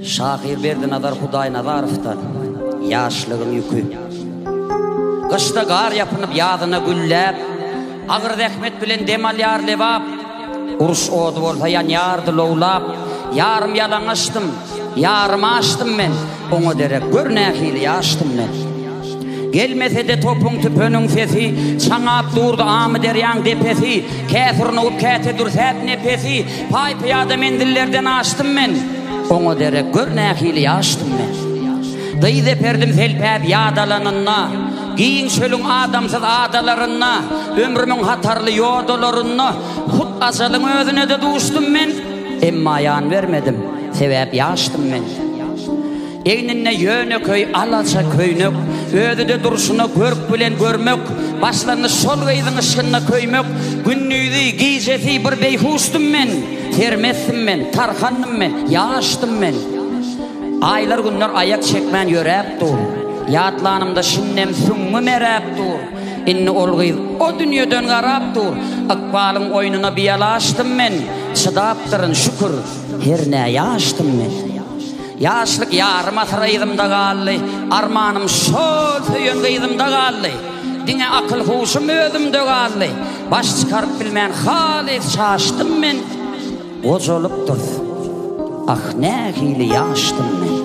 Şakirberdi Nazar Huday Nazarov'tan yaşlığın yükü. Kışta gar yapınıp yadına güllep, ağır rahmet bilen demal yar levap, uruş odu olsa yan yardı lovlap, yarım yalanıştım, yarım açtım men, onu derek görnekili yaştım men. Gelmese de topun tüpönün sesi, çaňap durdu amı deryan depesi, käsirine olup käte dur sät nepesi, pay piyada mendillerden açtım men, onu derek görnekili yaştım men. Dıy deperdim selpäp yadalanına, giyin şölün adamsız adalarına, ömrümün hatarlı yodalarına, hut asalın özüne de duştum men, emma ayan vermedim, sebep yaştım men. Eynine yöne köy, alaça köynök, ödü de duruşuna görk bilen görmök, başlarını sol gıydın ışığına köymök, günnüydü, giycesi bir beyhustum men, termessim men, tarhanım men, yaştım men. Aylar günler ayak çekmen yörep dur, yatlanımda şinnem sümmü merep dur, inni olgıyız o dünyadan garap dur, akbalın oyununa biyalaştım men, çıdaptırın şükür, her ne yaştım men. Yaşlık yarım atıraydım da galli, armanım şol tüyün gıydım da galli, dine akıl huşum ödüm de galli, baş çıkarıp bilmen halis şaştım men, bozulup dur, ah ne hili yaştım men.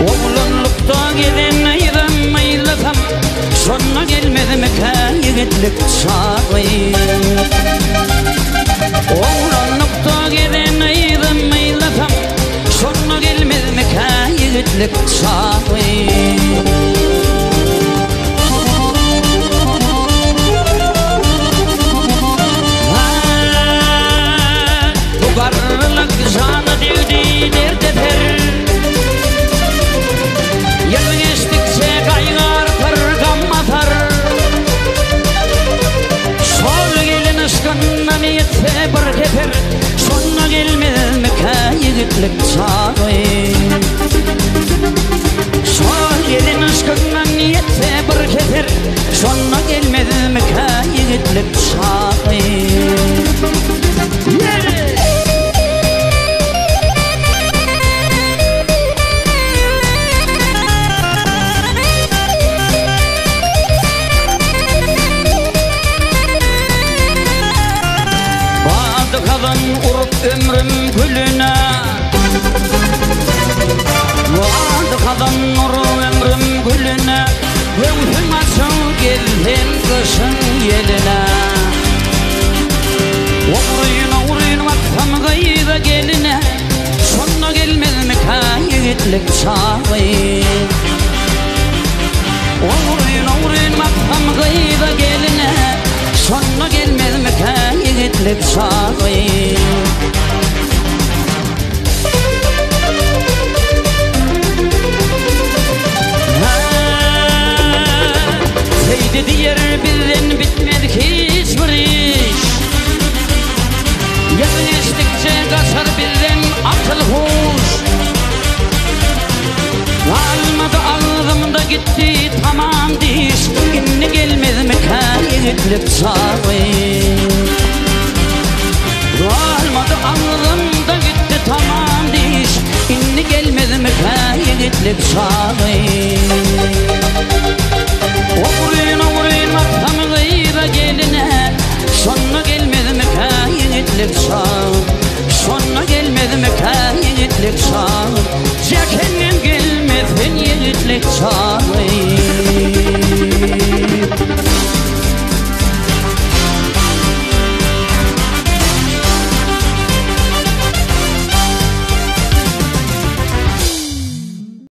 Oğlanlıkta giden aydan maylasam, sonra gelmedi mekan yigitlik çağlayım. Oğlanlıkta giden aydan maylasam, sonra gelmedi mekan yigitlik çağlayım. Bu garlık sana devdi derdedir, yıl geçtikçe kaynar gam atar. Sol gelin ışkından yetse bir kefer, sonra gelmez mekan yigitlik çağlayım. Sol gelin ışkından yetse bir kefer, sonra gelmez mekan yigitlik çağlayım. Kadın urup ömrüm gülüne, vardı kadın urup ömrüm gülüne, ömrüm açıl geldim kışın yeline. Uğruyun vaksam gayda geline, sonra gelmez mekan yigitlik çağlayım. Uğruyun vaksam gayda geline, sonra gelmez mekan yigitlik çağlayım. Seydi diyer bizden bitmedi hiçbir iş, yıl geçtikçe kaçar bizden akıl huş. Almadı ağzımda gitti tamam diş, inni gelmez mekan yigitlik çağlayım. Almadı ağzımda gitti tamam diş, inni gelmez mekan yigitlik çağlayım. Uğruyun vaksam gayda geline, sonra gelmez mekan yigitlik çağlayım. Sonra gelmez mekan yigitlik çağlayım. Cekennem gelmesin yigitlik çağlayım.